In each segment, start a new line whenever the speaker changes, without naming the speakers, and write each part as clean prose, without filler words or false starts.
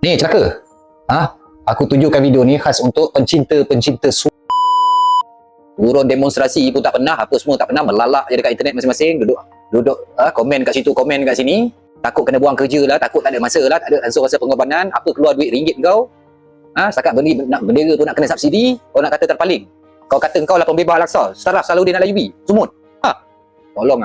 Ni celaka. Aku tunjukkan video ni khas untuk pencinta-pencinta turun demonstrasi pun tak pernah, apa semua tak pernah, melalak je dekat internet masing-masing, duduk komen kat situ, komen kat sini, takut kena buang kerja lah, takut tak ada masa lah, tak ada ansur rasa pengorbanan, apa keluar duit RM1 kau. Setakat bendera tu nak kena subsidi, kau nak kata terpaling. Kau kata kau lah pembebas Al-Aqsa, Saraf Salahuddin Al-Ayyubi, Sumut. Tolong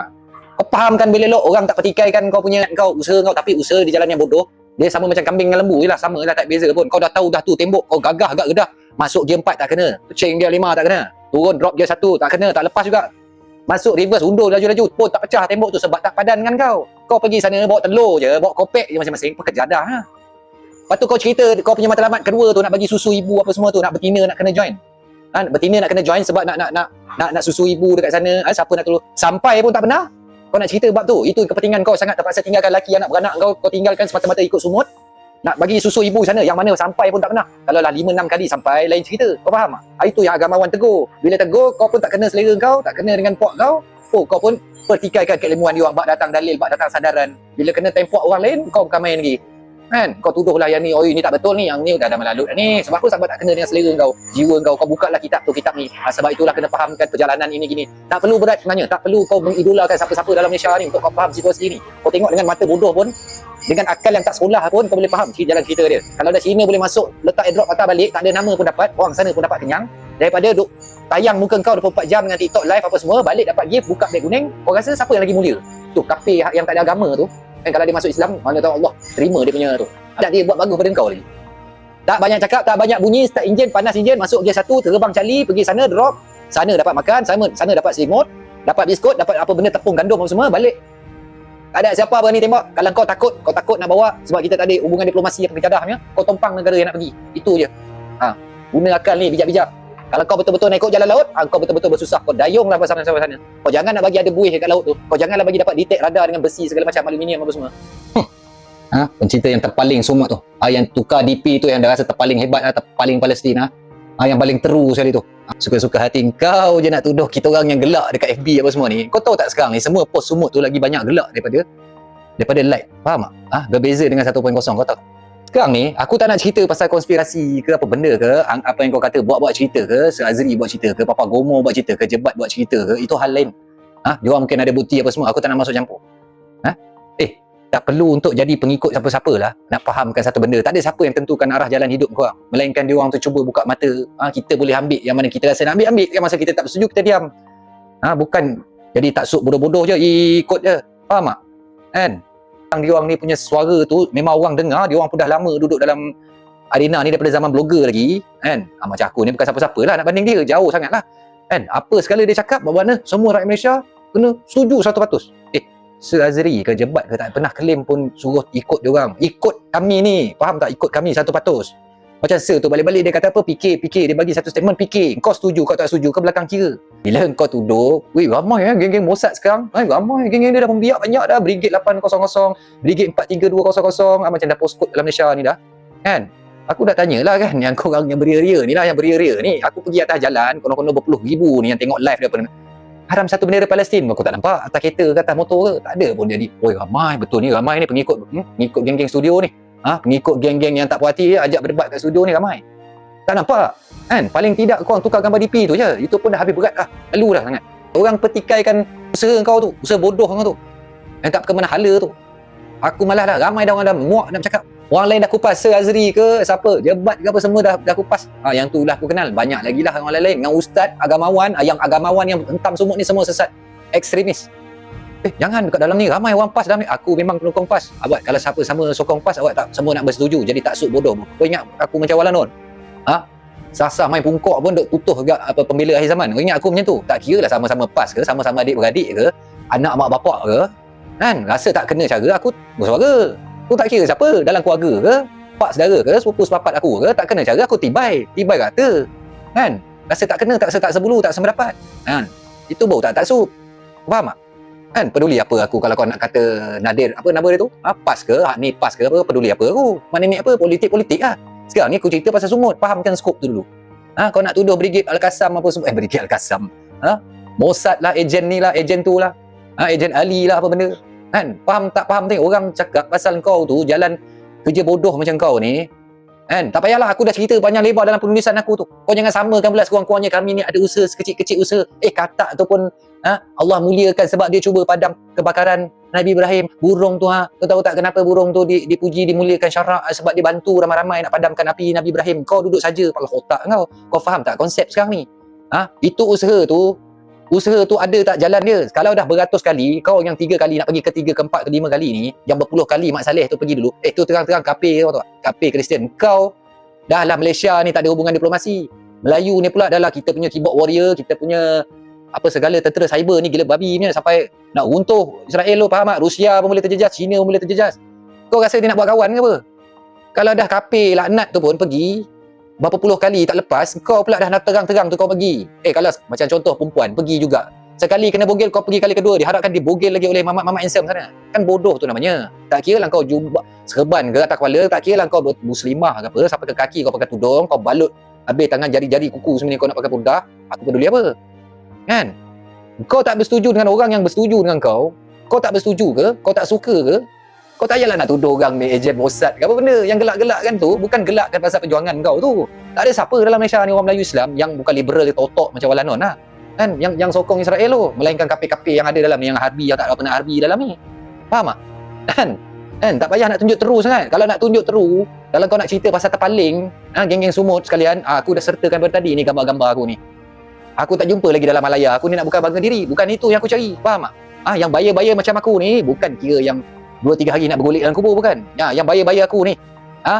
Kau fahamkan bila elok orang tak petikaikan kau punya usaha kau, tapi usaha di jalan yang bodoh. Dia sama macam kambing dengan lembu je lah, sama lah, tak beza pun. Kau dah tahu dah tu tembok, kau gagah agak gedah, masuk gear 4 tak kena, chain gear 5 tak kena, turun drop gear 1 tak kena, tak lepas juga, masuk reverse undur laju-laju pun tak pecah tembok tu sebab tak padan dengan kau. Kau pergi sana bawa telur je, bawa kopek je masing-masing, pekerjadah Lepas tu kau cerita kau punya matlamat kedua tu nak bagi susu ibu apa semua tu, nak betina nak kena join. Betina nak kena join sebab nak susu ibu dekat sana. Siapa nak tolong? Sampai pun tak pernah. Kau nak cerita bab tu. Itu kepentingan kau sangat terpaksa tinggalkan laki anak beranak kau tinggalkan semata-mata ikut sumut. Nak bagi susu ibu sana yang mana sampai pun tak pernah. Kalau lah 5-6 kali sampai lain cerita. Kau faham tak? Itu yang agamawan tegur. Bila tegur kau pun tak kena selera kau, tak kena dengan pok kau. Kau pun pertikaikan keilmuan dia orang, bak datang dalil, bak datang sadaran. Bila kena tempok orang lain kau bukan main lagi. Kau tuduhlah yang ni, oh ini tak betul ni, yang ni dah melalut ni. Sebab apa? Sebab tak kena dengan selera kau, jiwa kau. Kau buka lah kitab ni. Sebab itulah kena fahamkan perjalanan ini gini. Tak perlu berat sebenarnya, tak perlu kau mengidolakan siapa-siapa dalam Malaysia ni untuk kau faham situasi ni. Kau tengok dengan mata bodoh pun, dengan akal yang tak sekolah pun kau boleh faham jalan cerita dia. Kalau dah Cina boleh masuk, letak airdrop patah balik, tak ada nama pun dapat, orang sana pun dapat kenyang. Daripada duk tayang muka kau 24 jam dengan TikTok live apa semua, balik dapat gift, buka beg kuning, kau rasa siapa yang lagi mulia? Tu kafir yang tak ada agama tu. Kalau dia masuk Islam, mana tahu Allah terima dia punya tu. Tak, dia buat bagus pada kau lagi. Tak banyak cakap, tak banyak bunyi, start enjin, panas enjin, masuk gear 1, terbang cali, pergi sana drop, sana dapat makan, sana dapat selimut, dapat biskut, dapat apa benda tepung gandum apa semua, balik. Tak ada siapa berani tembak. Kalau kau takut nak bawa sebab kita tak ada hubungan diplomasi apa kejadah, kau tumpang negara yang nak pergi. Itu je. Guna akal ni bijak-bijak. Kalau kau betul-betul nak ikut jalan laut, kau betul-betul bersusah, kau dayunglah sampai sana. Kau jangan nak bagi ada buih dekat laut tu. Kau janganlah bagi dapat detect radar dengan besi segala macam aluminium apa semua. Pencinta yang terpaling semua tu. Yang tukar DP tu yang dah rasa terpaling hebat, terpaling Palestin, yang paling teru sekali tu. Suka-suka hati kau je nak tuduh kita orang yang gelak dekat FB apa semua ni. Kau tahu tak sekarang ni semua post sumut tu lagi banyak gelak daripada like. Faham tak? Berbeza dengan 1.0, kau tahu. Sekarang ni aku tak nak cerita pasal konspirasi ke apa benda ke, apa yang kau kata buat cerita ke, Azri buat cerita ke, Papa Gomo buat cerita ke, Jebat buat cerita ke, itu hal lain. Dia orang mungkin ada bukti apa semua, aku tak nak masuk campur. Tak perlu untuk jadi pengikut siapa-siapa lah nak fahamkan satu benda. Tak ada siapa yang tentukan arah jalan hidup kau, melainkan dia orang tu cuba buka mata. Kita boleh ambil yang mana kita rasa nak ambil, yang masa kita tak bersetuju kita diam. Bukan jadi taksub bodoh-bodoh je, ikut je. Faham tak? Dia orang ni punya suara tu memang orang dengar. Dia orang pun dah lama duduk dalam arena ni daripada zaman blogger lagi, macam aku ni bukan siapa-siapa lah nak banding dia, jauh sangat lah. Apa sekali dia cakap, mana semua rakyat Malaysia kena setuju 100%. Sir Azri ke Jebat ke tak pernah claim pun suruh ikut dia orang. Ikut kami ni, faham tak? Ikut kami 100%. Macam Sir tu balik-balik dia kata apa, fikir, dia bagi satu statement, fikir, kau setuju, kau tak setuju, kau belakang kira. Bila kau tuduh, ramai geng-geng Mossad sekarang, ramai geng-geng dia dah membiak banyak dah, Brigade 800, Brigade 43200, macam dah postcode dalam Malaysia ni dah. Aku dah tanyalah yang korang yang beria-ria ni lah, aku pergi atas jalan, konon-konon berpuluh ribu ni yang tengok live daripada haram satu bendera Palestin, aku tak nampak atas kereta ke atas motor ke, tak ada pun jadi. Ramai betul ni, ramai ni pengikut geng-geng studio ni. Pengikut geng-geng yang tak puas hati ajak berdebat kat studio ni ramai. Tak nampak? Paling tidak kau tukar gambar DP tu je. Itu pun dah habis berat lah. Lalu dah sangat. Orang petikaikan usaha kau tu, usaha bodoh kau tu. Yang tak ke mana hala tu. Aku malas dah, ramai dah orang dah muak nak bercakap. Orang lain dah kupas, Sir Azri ke siapa, Jebat ke apa semua dah kupas. Yang tu lah aku kenal. Banyak lagi lah orang lain. Dengan ustaz, agamawan, yang agamawan yang hentam sumut ni semua sesat. Ekstremis. Jangan dekat dalam ni ramai orang PAS dalam ni. Aku memang penyokong PAS. Awak kalau siapa sama sokong PAS, awak tak semua nak bersetuju. Jadi taksub bodoh. Kau ingat aku macam Walanon? Sasah main pungkok pun duk tutuh agak apa pembela akhir zaman. Kau ingat aku macam tu? Tak kira lah sama-sama PAS ke, sama-sama adik-beradik ke, anak mak bapak ke. Rasa tak kena cara aku bersuara. Aku tak kira siapa dalam keluarga ke, pak saudara ke, sepupu sepapat aku ke, tak kena cara aku tibai kata. Rasa tak kena, tak sebulu, tak semendapat. Itu baru tak taksub. Faham tak? Peduli apa aku kalau kau nak kata Nadir, apa nama dia tu? PAS ke? Ni PAS ke apa? Peduli apa aku? Maknanya apa? Politik lah. Sekarang ni aku cerita pasal sumut. Fahamkan skop tu dulu. Kau nak tuduh Brigade Al-Qassam apa semua. Brigade Al-Qassam. Mossad lah, ejen ni lah, ejen tu lah. Ejen Ali lah apa benda. Faham tak faham tengok orang cakap pasal kau tu jalan kerja bodoh macam kau ni, kan? Tak payahlah aku dah cerita panjang lebar dalam penulisan aku tu. Kau jangan samakan pula sekurang-kurangnya kami ni ada usaha sekecil-kecil usaha. Katak tu pun Allah muliakan sebab dia cuba padam kebakaran Nabi Ibrahim. Burung tu kau tahu tak kenapa burung tu dipuji, dimuliakan syarak sebab dia bantu ramai-ramai nak padamkan api Nabi Ibrahim. Kau duduk saja kepala otak kau. Kau faham tak konsep sekarang ni? Itu usaha tu ada tak jalan dia. Kalau dah beratus kali, kau yang 3 kali nak pergi ke 3, ke 4, ke 5 kali ni, yang berpuluh kali Mak Saleh tu pergi dulu, tu terang-terang kafir, kau tahu tak? Kafir Kristian. Kau dah lah Malaysia ni tak ada hubungan diplomasi. Melayu ni pula dah lah kita punya keyboard warrior, kita punya segala tentera cyber ni gila babi punya sampai nak runtuh Israel tu, faham tak? Rusia pun boleh terjejas, China pun boleh terjejas. Kau rasa dia nak buat kawan ke apa? Kalau dah kafir laknat tu pun pergi berapa puluh kali tak lepas, kau pula dah nak terang-terang tu kau pergi. Kalau macam contoh perempuan pergi juga, sekali kena bogel, kau pergi kali kedua, diharapkan dia bogel lagi oleh mamat-mamat handsome sana. Kan bodoh tu namanya. Tak kira lah kau jubah serban ke atas kepala, tak kira lah kau muslimah ke apa, sampai ke kaki kau pakai tudung, kau balut habis tangan jari-jari kuku semua ni kau nak pakai purdah, aku peduli apa? Kan? Kau tak bersetuju dengan orang yang bersetuju dengan kau tak bersetuju ke? Kau tak suka ke? Kau tak payahlah nak tuduh orang ni ejen Mossad ke apa benda. Yang gelak-gelak kan tu bukan gelakkan pasal perjuangan kau tu. Tak ada siapa dalam Malaysia ni orang Melayu Islam yang bukan liberal totok macam Walanon lah. Kan yang sokong Israel tu, melainkan kafir-kafir yang ada dalam ni, yang harbi, yang tak ada apa nak harbi dalam ni. Faham tak? Kan tak payah nak tunjuk terus sangat. Kalau nak tunjuk terus, kalau kau nak cerita pasal terpaling, geng-geng sumut sekalian, aku dah sertakan pada tadi ni gambar-gambar aku ni. Aku tak jumpa lagi dalam Malaya. Aku ni nak bukan bangga diri, bukan itu yang aku cari. Faham tak? Yang bayar-bayar macam aku ni bukan kira yang 2-3 hari nak bergolek dalam kubur, bukan. Yang bayar-bayar aku ni,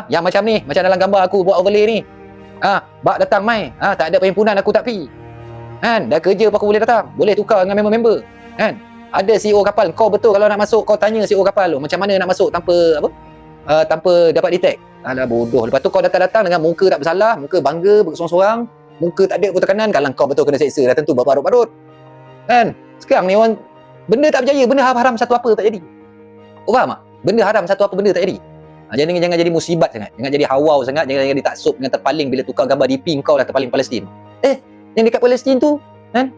yang macam ni, macam dalam gambar aku buat overlay ni, bak datang mai, tak ada perhimpunan aku tak pi, kan. Dah kerja pun aku boleh datang, boleh tukar dengan member-member, kan. Ada CEO kapal, kau betul kalau nak masuk kau tanya CEO kapal tu macam mana nak masuk tanpa tanpa dapat detect. Alah bodoh. Lepas tu kau datang-datang dengan muka tak bersalah, muka bangga bersorang-sorang, muka tak ada pun tekanan. Kalau kau betul kena seksa, dah tentu berparut-parut, kan. Sekarang ni orang benda tak berjaya, benda haram satu apa tak jadi. Kau faham tak? Benda haram satu apa benda tak jadi. Jangan jadi musibat sangat. Jangan jadi hawau sangat. Jangan jadi taksub dengan terpaling bila tukar gambar DP kau dah terpaling Palestin. Yang dekat Palestin tu, kan?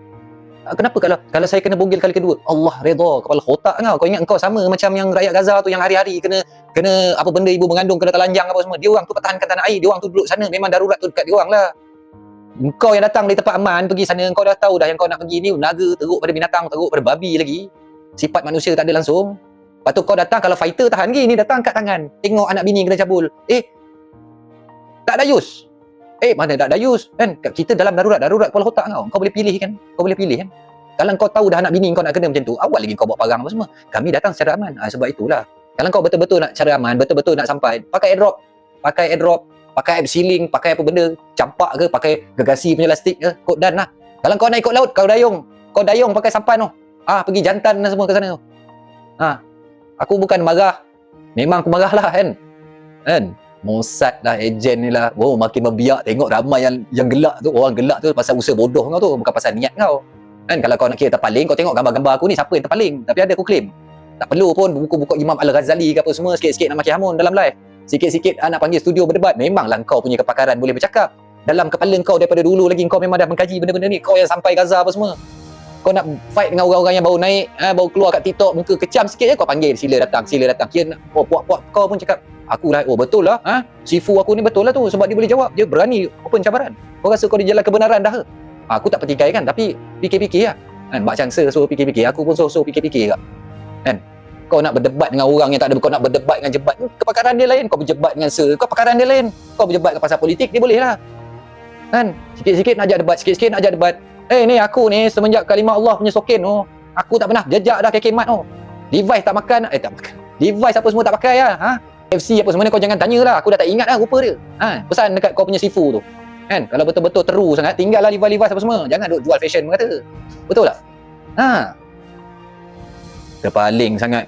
Kenapa kalau saya kena bogel kali kedua? Allah redha kepala otak kau. Kau ingat kau sama macam yang rakyat Gaza tu yang hari-hari kena apa benda ibu mengandung kena telanjang apa semua. Dia orang tu pertahankan tanah air. Dia orang tu duduk sana memang darurat tu dekat dia orang lah. Kau yang datang dari tempat aman pergi sana, kau dah tahu dah yang kau nak pergi ni naga teruk pada binatang, teruk pada babi lagi. Sifat manusia tak ada langsung. Lepas tu kau datang, kalau fighter tahan gini, datang kat tangan. Tengok anak bini kena cabul. Tak dayus. Mana tak dayus, kan? Kita dalam darurat kepala otak kau. Kau boleh pilih kan? Kalau kau tahu dah anak bini kau nak kena macam tu, awal lagi kau buat parang apa semua. Kami datang secara aman. Sebab itulah. Kalau kau betul-betul nak cara aman, betul-betul nak sampai, pakai airdrop, pakai app sealing, pakai apa benda, campak ke, pakai gergasi punya lastik ke, kod dan lah. Kalau kau nak ikut laut, kau dayung pakai sampan tu. Pergi jantan semua ke sana tu. Aku bukan marah. Memang aku marah lah, kan? Mossad lah, ejen ni lah. Makin membiak. Tengok ramai yang gelak tu. Orang gelak tu pasal usaha bodoh kau tu, bukan pasal niat kau. Kan kalau kau nak kira terpaling, kau tengok gambar-gambar aku ni, siapa yang terpaling? Tapi ada aku claim. Tak perlu pun buku-buku Imam Al-Ghazali ke apa semua, sikit-sikit nak maki hamun dalam live. Sikit-sikit nak panggil studio berdebat. Memanglah kau punya kepakaran boleh bercakap. Dalam kepala kau daripada dulu lagi kau memang dah mengkaji benda-benda ni. Kau yang sampai Gaza apa semua. Kau nak fight dengan orang-orang yang baru naik, baru keluar kat TikTok, muka kecam sikit je kau panggil sila datang. Kira nak puak-puak kau pun cakap, aku lah, betul lah, Sifu aku ni betul lah tu sebab dia boleh jawab, dia berani open cabaran. Kau rasa kau di jalan kebenaran dah ke? Aku tak petikai kan, tapi fikir-fikir lah. Kan Mak Changsa suruh fikir-fikir, aku pun suruh fikir-fikir juga. Kan? Kau nak berdebat dengan orang yang tak ada, kau nak berdebat dengan jebat, kepakaran dia lain. Kau berdebat dengan kau pakaran dia lain. Kau berdebat ke pasal politik, dia boleh lah. Kan? Sikit-sikit nak ajak debat, sikit-sikit nak ajak debat. Ni aku ni semenjak kalimah Allah punya sokin tu, aku tak pernah jejak dah kekemat tu. Device tak makan, tak makan. Device apa semua tak pakai lah. FC apa semua ni kau jangan tanya lah. Aku dah tak ingat lah rupa dia. Pesan dekat kau punya sifu tu. Kan? Kalau betul-betul teru sangat, tinggal lah device apa semua. Jangan duk jual fashion kata. Betul tak? Terpaling sangat.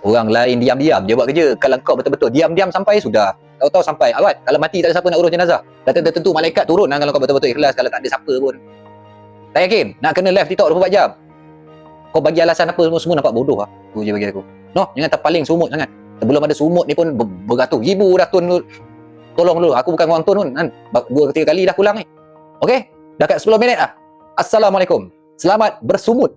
Orang lain diam-diam je buat kerja. Kalau kau betul-betul diam-diam sampai sudah. Tahu-tahu sampai awat. Kalau mati tak ada siapa nak urus jenazah. Dah tentu malaikat turun lah kalau kau betul-betul ikhlas. Kalau tak ada siapa pun. Tak yakin? Nak kena live TikTok 24 jam. Kau bagi alasan apa semua nampak bodoh lah. Tu je bagi aku. Jangan terpaling sumut sangat. Sebelum ada sumut ni pun beratus ribu dah tun. Tolong dulu. Aku bukan orang tun pun. 2-3 kali dah pulang ni. Okey? Dah kat 10 minit lah. Assalamualaikum. Selamat bersumut.